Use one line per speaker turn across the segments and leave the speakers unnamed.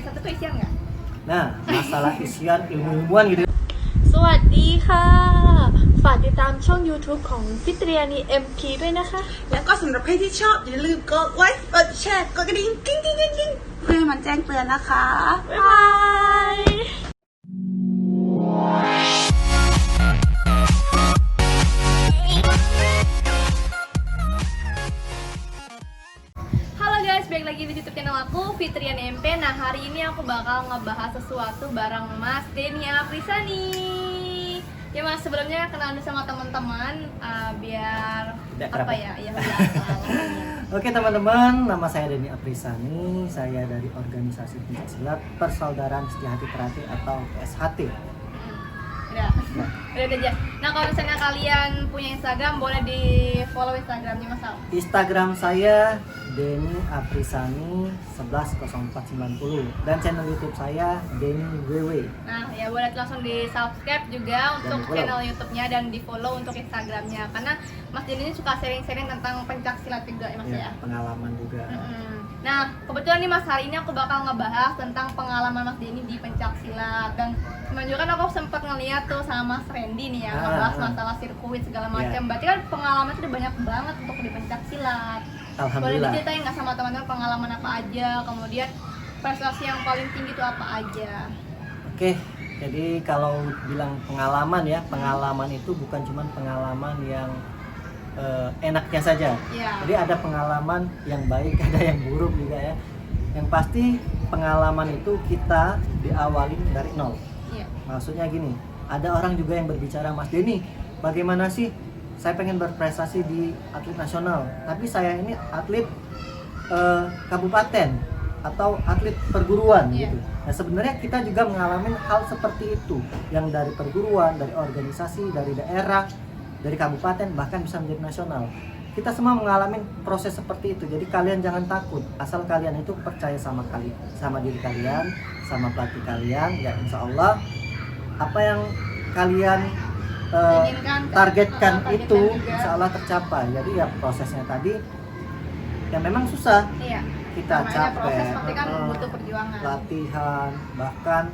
PS1 itu isian nggak?
Nah, masalah isian ilmu-ilmuwan gitu.
สวัสดีค่ะฝากติดตามช่อง YouTube ของฟิตเรียนี MP ด้วยนะคะ
แล้วก็สำหรับใครที่ชอบอย่าลืมกดไลค์กดแชร์กดกระดิ่งกิ้งกิ้งกิ้งกิ้งเพื่อให้มันแจ้งเตือนนะคะ
บ๊ายบาย
Halo guys, balik lagi di YouTube channel aku, Fitrian MP. Nah, hari ini aku bakal ngebahas sesuatu bareng Mas Denny Aprisani. Ya Mas, sebelumnya kenalan dulu sama teman-teman, biar
Tidak
apa
kerabat.
ya? Ya biar
Oke teman-teman, nama saya Denny Aprisani. Saya dari organisasi pencaksilat Persaudaraan Setia Hati Terhati atau PSHT.
udah aja. Nah, kalau misalnya kalian punya Instagram, boleh di follow Instagramnya Mas Al.
Instagram saya Denny Aprisani 110490 dan channel YouTube saya Denny WW.
Nah, ya boleh langsung di subscribe juga untuk
di-follow.
channel YouTube-nya dan di follow untuk Instagramnya, karena Mas Denny ini suka sharing-sharing tentang pencaksilat juga ya Mas ya.
Pengalaman juga.
Nah, kebetulan nih Mas, hari ini aku bakal ngebahas tentang pengalaman Mas Denny di pencaksilat. Dan kemarin juga kan aku sempat ngeliat tuh sama Mas Randy nih ya, ngebahas masalah sirkuit segala macam. Berarti kan pengalaman itu udah banyak banget untuk di pencaksilat. Boleh
Alhamdulillah.
diceritain nggak sama teman-teman pengalaman apa aja, kemudian prestasi yang paling tinggi itu apa aja?
Oke, jadi kalau bilang pengalaman ya, pengalaman itu bukan cuma pengalaman yang enaknya saja.
Iya.
Jadi ada pengalaman yang baik, ada yang buruk juga ya. Yang pasti pengalaman itu kita diawali dari nol.
Iya.
Maksudnya gini, ada orang juga yang berbicara, Mas Denny, bagaimana sih saya pengen berprestasi di atlet nasional, tapi saya ini atlet kabupaten atau atlet perguruan
Iya.
gitu. Nah sebenarnya kita juga mengalami hal seperti itu, yang dari perguruan, dari organisasi, dari daerah, dari kabupaten, bahkan bisa menjadi nasional. Kita semua mengalami proses seperti itu. Jadi kalian jangan takut, asal kalian itu percaya sama diri kalian, sama pelatih kalian, ya insya Allah apa yang kalian targetkan itu
juga.
insya Allah tercapai. Jadi ya prosesnya tadi ya memang susah,
Iya.
kita
Namanya
capek,
proses pasti kan butuh perjuangan.
latihan, bahkan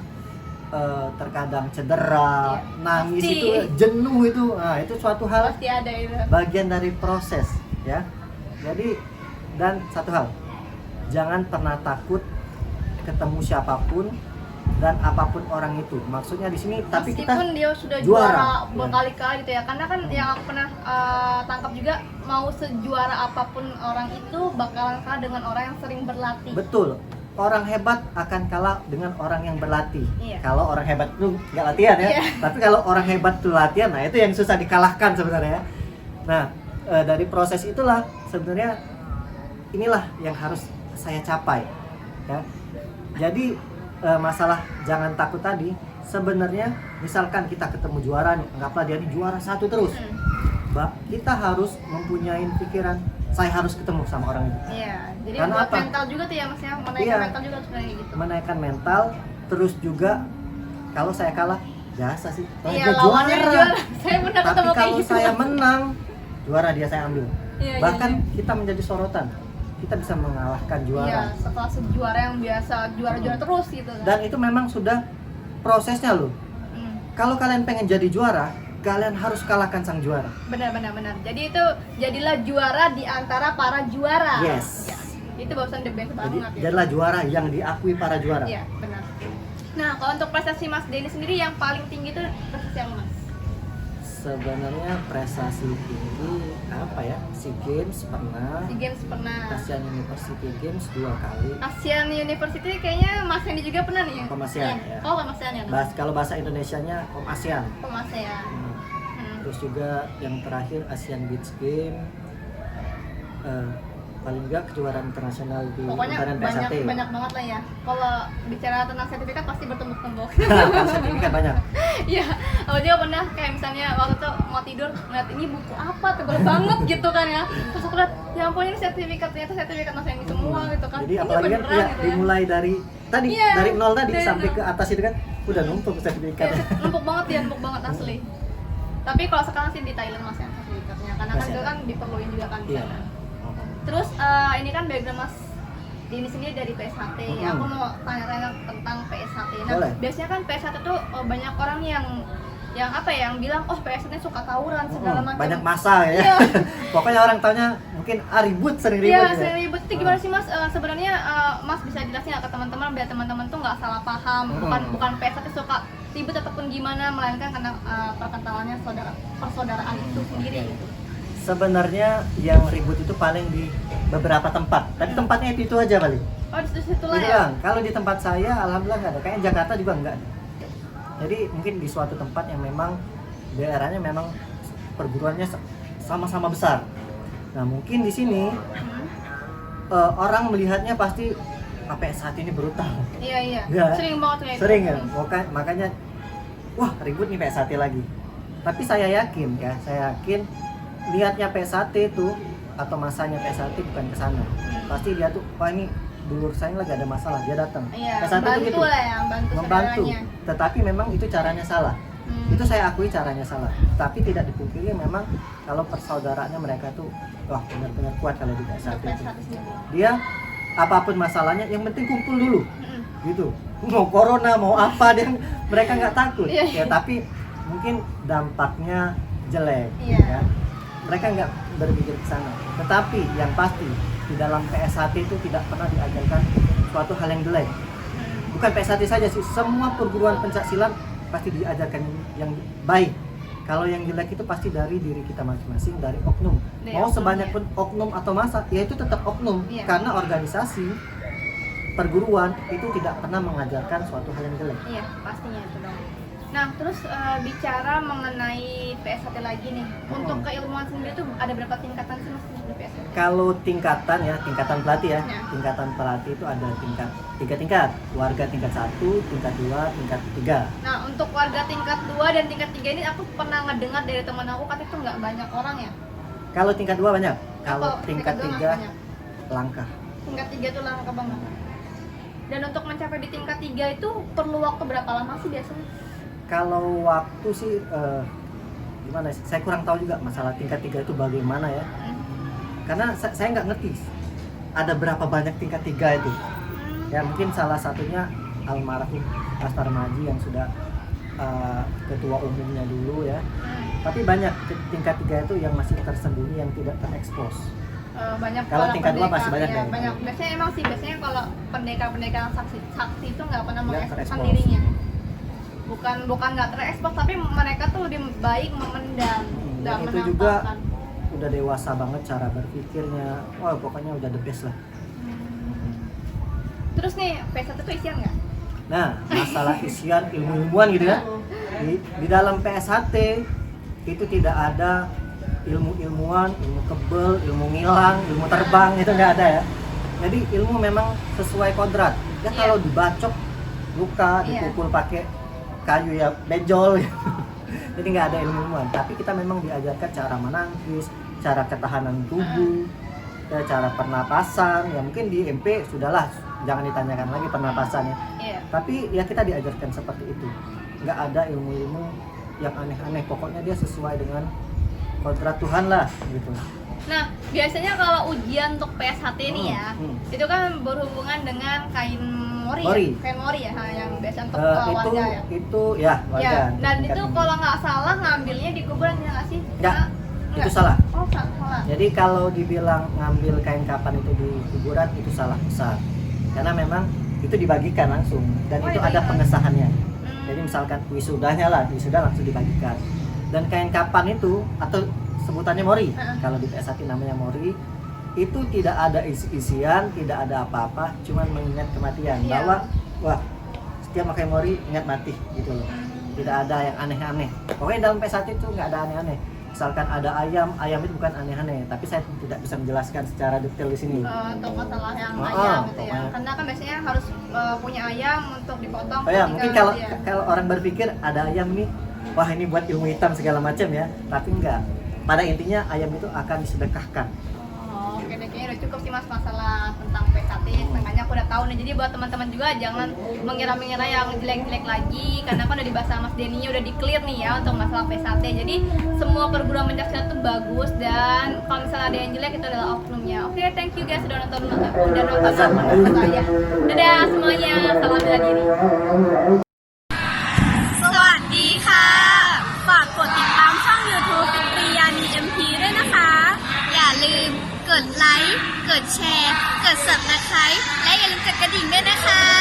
terkadang cedera,
Iya.
nangis
Pasti.
itu, jenuh itu, nah itu suatu hal
Pasti ada itu.
bagian dari proses ya. Jadi dan satu hal, jangan pernah takut ketemu siapapun dan apapun orang itu. Maksudnya di sini tapi kita
Meskipun dia sudah
juara.
juara
Ya.
berkali-kali gitu ya, karena kan yang aku pernah tangkap juga, mau sejuara apapun orang itu bakalan kalah dengan orang yang sering berlatih.
betul. Orang hebat akan kalah dengan orang yang berlatih.
Iya.
Kalau orang hebat tuh nggak latihan ya,
Iya.
tapi kalau orang hebat tuh latihan, nah itu yang susah dikalahkan sebenarnya. Nah dari proses itulah sebenarnya inilah yang harus saya capai. Ya. Jadi masalah jangan takut tadi, sebenarnya misalkan kita ketemu juara nih, anggaplah dia ini juara satu terus, kita harus mempunyai pikiran saya harus ketemu sama orang itu.
Iya, jadi
Karena
buat
apa?
mental juga tuh ya Mas ya, menaikkan
Iya.
mental juga sebenarnya gitu.
Menaikkan mental, terus juga kalau saya kalah biasa sih. Oh,
Iya,
dia
lawannya juara. Saya pernah
Tapi
ketemu kayak
kalau
gitu.
saya menang, juara dia saya ambil.
Iya,
Bahkan
iya.
kita menjadi sorotan. Kita bisa mengalahkan
Iya,
juara.
setelah juara yang biasa juara-juara terus gitu kan.
Dan itu memang sudah prosesnya loh. Kalau kalian pengen jadi juara, kalian harus kalahkan sang juara.
Benar. Jadi itu jadilah juara di antara para juara.
Yes.
Ya, itu barusan the best
Jadi
banget ya.
jadilah juara yang diakui para juara.
Iya, benar. Nah, kalau untuk prestasi Mas Denny sendiri yang paling tinggi itu prestasi yang Mas?
Sebenarnya prestasi tinggi apa ya? SEA Games pernah,
SEA Games pernah.
Asian University Games 2 kali.
Asian University kayaknya Mas Hendy juga pernah nih ya?
Pemasian,
Iya.
ya.
Oh, Pemasian ya.
Kalau bahasa Indonesianya ASEAN.
Pemasian.
Terus juga yang terakhir Asian Beach Game. Paling enggak kejuaraan internasional di
Pokoknya
Bundaran PSHT.
banyak banget lah ya. Kalau bicara tentang sertifikat pasti bertumbuk-tumbuk.
Sertifikat banyak.
Iya, aku juga pernah kayak misalnya waktu itu mau tidur ngeliat ini buku apa tebal banget gitu kan ya. Terus aku lihat, ya ampun ini sertifikat, ternyata sertifikat Mas Hendy semua gitu kan.
Jadi
Ini
apalagi kan
beneran
ya,
gitu
dimulai dari tadi
Iya,
dari nol tadi
dari
sampai
nol.
ke atas itu kan udah numpuk
Ya,
sertifikatnya.
numpuk banget ya, numpuk banget asli. Tapi kalau sekarang sih di Thailand Mas ya sertifikatnya, karena kan
Masih
itu
ada.
kan diperluin juga kan di
Iya.
sana. Terus ini kan background Mas Denny sendiri dari PSHT. Aku mau tanya-tanya Nah,
boleh.
biasanya kan PS1 tuh banyak orang yang apa ya, yang bilang oh PS1 suka tawuran segala macam.
Banyak masa ya.
Iya.
Pokoknya orang taunya mungkin ribut, sering ribut.
Iya,
gitu.
sering ribut. Itu gimana sih Mas? Sebenarnya Mas bisa jelasin nggak ke teman-teman biar teman-teman tuh nggak salah paham. Bukan PS1 suka ribut ataupun gimana, melainkan karena perkentalannya persaudaraan itu sendiri gitu.
Sebenarnya yang ribut itu paling di beberapa tempat, tapi tempatnya itu aja paling.
Oh, di situ lah
Gitu
ya.
Bang. Kalau di tempat saya, alhamdulillah nggak ada. Kayaknya Jakarta juga nggak ada. Jadi mungkin di suatu tempat yang memang daerahnya memang perguruannya sama-sama besar. Nah mungkin di sini orang melihatnya pasti PS1 ini brutal.
Iya.
Ya.
Sering banget kayak
Sering
gitu.
ya, makanya wah ribut nih PS1 lagi. Tapi saya yakin niatnya PS1 itu atau masanya PS1 bukan ke sana. Pasti dia tuh, wah ini dulur saya lagi ada masalah, dia datang.
Iya,
PS1 itu
bantu
gitu.
lah ya, bantu
Membantu.
saudaranya.
Tetapi memang itu caranya salah. Itu saya akui caranya salah. Tapi tidak dipungkiri memang kalau persaudaraannya mereka tuh wah benar-benar kuat kalau di PS1 itu.
PS1 sendiri.
Dia apapun masalahnya yang penting kumpul dulu. Gitu. Mau corona mau apa mereka nggak takut.
Iya.
Ya tapi mungkin dampaknya jelek.
Iya.
Ya. Mereka nggak berpikir ke sana. Tetapi yang pasti di dalam PS1 itu tidak pernah diajarkan suatu hal yang jelek. Bukan PS1 saja sih, semua perguruan pencaksilat pasti diajarkan yang baik. Kalau yang jelek itu pasti dari diri kita masing-masing, dari oknum. Mau sebanyak pun oknum atau massa, ya itu tetap oknum.
Iya.
Karena organisasi perguruan itu tidak pernah mengajarkan suatu hal yang jelek.
Iya, pastinya itu dong. Nah, terus bicara mengenai PS1 lagi nih. Untuk keilmuan sendiri tuh ada berapa tingkatan sih Mas di PS1?
Kalau tingkatan pelatih ya.
Ya.
Tingkatan pelatih itu ada tiga tingkat. Warga tingkat 1, tingkat 2, tingkat 3.
Nah, untuk warga tingkat 2 dan tingkat 3 ini aku pernah ngedengar dari teman aku katanya itu nggak banyak orang ya.
Kalau tingkat 2 banyak. Kalau
Apa
tingkat
dua
3
nggak banyak?
langka.
Tingkat 3 tuh langka banget. Dan untuk mencapai di tingkat 3 itu perlu waktu berapa lama sih biasanya?
Kalau waktu sih gimana sih? Saya kurang tahu juga masalah tingkat 3 itu bagaimana ya. Karena saya nggak ngerti ada berapa banyak tingkat 3 itu. Ya mungkin salah satunya almarhum Astar Maji yang sudah ketua umumnya dulu ya. Tapi banyak tingkat 3 itu yang masih tersembunyi, yang tidak terekspos.
Banyak
Kalau
para
tingkat 2
pendekar,
masih banyak
ya,
ya.
banyak. Biasanya emang sih kalau pendekar-pendekar saksi itu nggak pernah
Nggak
mengeksposkan
terekspos.
dirinya. Bukan nggak terekspos, tapi mereka tuh lebih baik memendam dan
Dan itu juga
menampakkan.
udah dewasa banget cara berpikirnya. Wah pokoknya udah the best lah.
Terus nih PS1 tuh isian nggak?
Nah masalah isian ilmu-ilmuwan gitu ya. Di dalam PS1 itu tidak ada ilmu-ilmuwan, ilmu kebel, ilmu ngilang, ilmu terbang, itu nggak ada ya. Jadi ilmu memang sesuai kodrat. Ya kalau dibacok luka, dipukul pakai kayu ya benjol. Jadi nggak ada ilmu-ilmuwan. Tapi kita memang diajarkan cara menangkis, cara ketahanan tubuh, ya, cara pernapasan. Ya mungkin di MP sudahlah, jangan ditanyakan lagi pernapasannya. Tapi ya kita diajarkan seperti itu. Nggak ada ilmu-ilmu yang aneh-aneh. Pokoknya dia sesuai dengan kodrat Tuhan lah gitu.
Nah, biasanya kalau ujian untuk PS1 ini ya, itu kan berhubungan dengan kain mori.
Mori.
Ya? Kain mori ya, yang biasa untuk
itu
warga ya.
itu ya warga.
Ya, dan
tingkat
itu
tinggi.
kalau nggak salah ngambilnya di kuburan ya nggak sih?
Nggak,
Nggak.
itu salah.
Oh, salah.
Jadi kalau dibilang ngambil kain kapan itu di kuburan itu salah besar. Karena memang itu dibagikan langsung dan itu ada pengesahannya. Jadi misalkan wisuda langsung dibagikan. Dan kain kapan itu atau sebutannya mori, kalau di PS1 namanya mori, itu tidak ada isian, tidak ada apa-apa, cuman mengingat kematian. Bahwa wah setiap pakai mori ingat mati gitu loh. Tidak ada yang aneh-aneh. Pokoknya dalam PS1 itu nggak ada aneh-aneh. Misalkan ada ayam itu bukan aneh-aneh, tapi saya tidak bisa menjelaskan secara detail di sini.
Untuk masalah yang ayam gitu ya. Karena kan biasanya harus punya ayam untuk dipotong.
Oh ya, mungkin kalau orang berpikir ada ayam nih, wah ini buat ilmu hitam segala macam ya, tapi enggak. Pada intinya ayam itu akan disedekahkan.
Oke, kayaknya udah cukup sih Mas masalah tentang PS1. Setengahnya aku udah tahu. Nah jadi buat teman-teman juga jangan mengira-mengira yang jelek-jelek lagi, karena kan udah dibahas sama Mas Denny, udah di clear nih ya untuk masalah P1T. Jadi semua perguruan pencaksilat tuh bagus, dan kalau misalnya ada yang jelek itu adalah oknumnya. Oke, thank you guys udah nonton saya. Dadah semuanya, salam bela diri.
สวัสดีค่ะ ฝากกดติดตามช่อง YouTube ฟิตริยานี MP ด้วยนะคะ อย่าลืมกดไลค์ กดแชร์ กด Subscribe และอย่าลืมกดกระดิ่งด้วยนะคะ